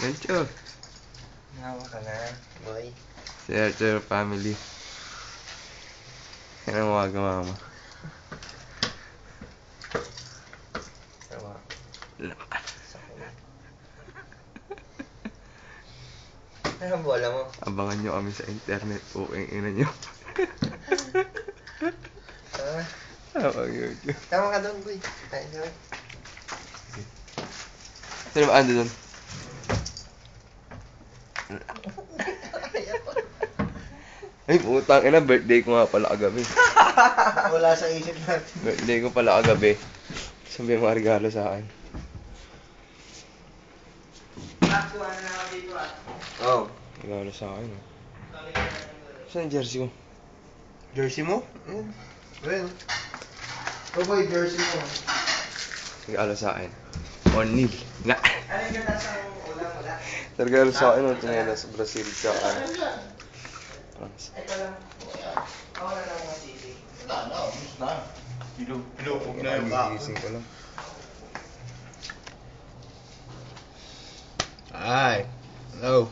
Mencho. Nawa ka na, boy. Si Archer family. Yan ang mga mama. Nawa. Ano ang bola mo? Abangan nyo kami sa internet. Ina nyo. Tama yun. Tama ka doon, boy. Tayo doon. Sino ba ando doon? Ay, putang ina, birthday ko nga pala kagabi. Wala sa isip natin. Birthday ko pala kagabi. Sabi mga regalo sa akin. Kuha na ako dito ah. Regalo sa akin. Saan yung jersey ko? Jersey mo? Well. Oh boy, jersey mo. Regalo sa akin. O'Neal. Nga. Ano yung ganda sa ulam? Wala? Regalo sa akin, tingnan sa Brazil sa France. Ito lang. Ako na lang mga sisi. Wala na, ubus na. Pinupog na yung Gising ko lang. Ay, hello.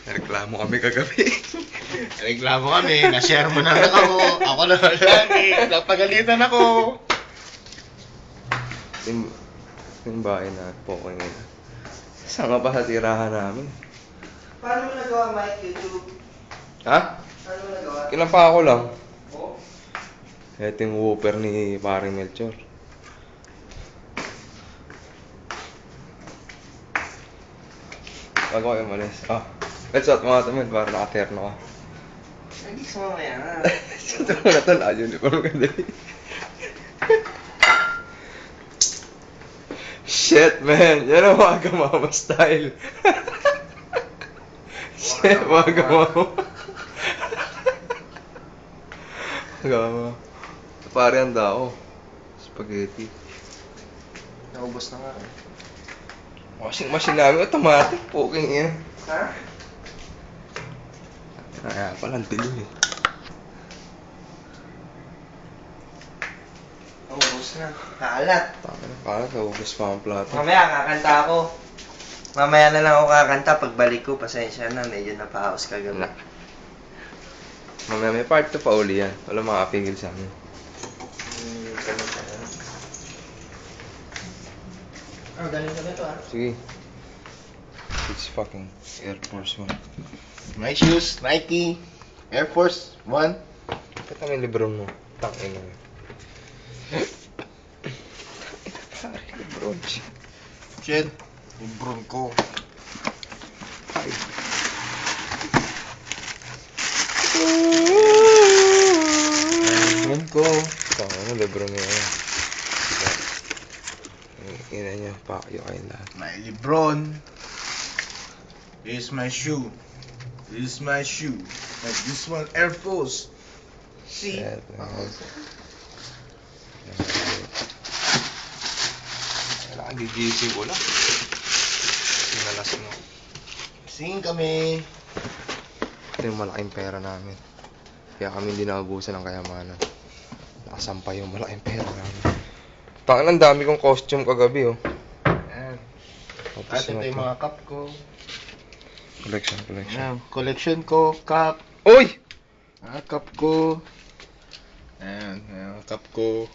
Reklamo kami kagabi. Reklamo kami, na-share mo na lang ako. Ako na lagi, napagalitan ako. Yung bahay na po ko ngayon. Saan nga ba sa tirahan namin? Paano mo nagawa, Mike, YouTube? Ha? Paano mo nagawa? Ilang pa ako lang. Oh? Ito yung whooper ni paring Melchor. Bago kayo umalis. Let's out mga tamin para nakaterno ka. Hindi sa mamaya na. Ito mo na ito, naka-uniform ka din. Shit, man. Yan ang mga gamama style. Shit, mga gamama. Gamama. Pare, handa ako. Spaghetti. Naubos na nga. Washing machine namin, automatic. Puking yan. Ha? Kaya palang dilim eh. Naubos na. Kalat. Para naubos pa ang plato. Mamaya kakanta ako. Mamaya na lang ako kakanta. Pagbalik ko, pasensya na. Medyo napahaos kagabi. Wala. Mamaya may part 2 pa uli yan. Wala makapigil sa amin. Ganun ka na. Galing ka na to ah. Sige. It's fucking Air Force One. My shoes, Nike, Air Force One. Ba't naman yung Lebron mo? Tangin na. Pare, Lebron siya. Shit, yung bron ko. Ay. Bron ko. Tangin na, Lebron niya yan. Diba? Ina niya, pakyo kayo lahat. My Lebron. This is my shoe. This is my shoe. Like this one, Air Force. See? Shit, man. Kailangan gigising ko lang. Sinalasing ako. Sing kami. Ito yung malaking pera namin. Kaya kami hindi naubusan ng kayamanan. Nakasampay yung malaking pera namin. Tangin, ang dami kong costume kagabi oh. Ayan. At ito yung mga cup ko. Collection. Ayan, collection ko, cup. Uy! Cup ko. Ayan, cup ko.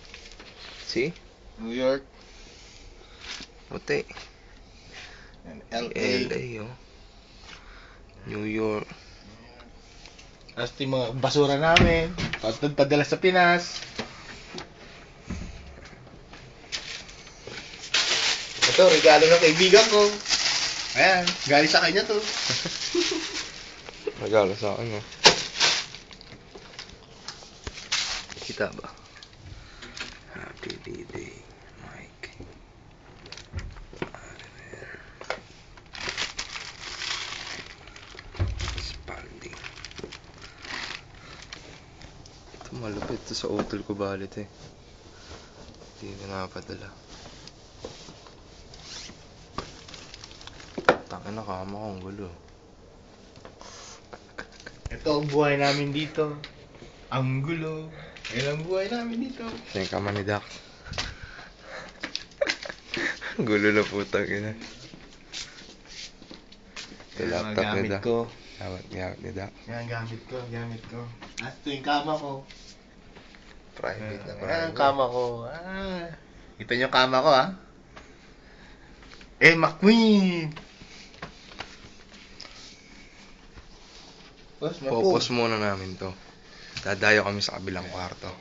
See? New York. Puti. And LA. LA oh. New York. Tapos yung mga basura namin. Tapos padala sa Pinas. Ito, regalo ng kaibigan ko. Ayan, galing sa kanya to. Regalo sa akin oh. Kita ba? Happy birthday, Mike. Spalding. Ito malupit to sa utol ko balit eh. Hindi ko napadala. Tangin na kama ko ang gulo. Ito ang buhay namin dito. Ang gulo. Ngayon ang buhay namin dito. Siya yung kama ni Doc. Gulo na putang ina. Ito Yan ang laptop ni gamit Doc. ko. Gamit ni Doc. Yan ang gamit ko. At ito yung kama ko. Private na Yan private. ang kama ko. Ito yung kama ko, ha? McQueen! Popos muna namin to. Dadayo kami sa kabilang kwarto.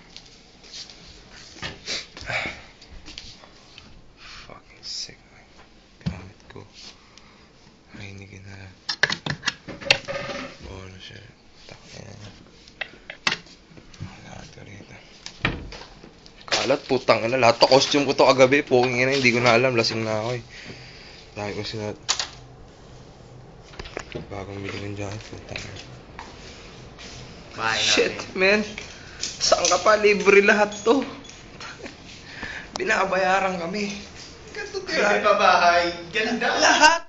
Fucking sick, man. Gamit ko. Mahinigin na. Bono siya. Takina niya. Wala ito rito. Kalat, putang ina. Lahat to costume ko to kagabi. Puging ina, hindi ko na alam. Lasing na ako eh. Dahil ko sinat. Bagong bili ng jacket. Putang ina. Bahay Shit, namin. man. Saan ka pa? Libre lahat to. Binabayaran kami. Ganito Hindi pa bahay. Ganda! Lahat!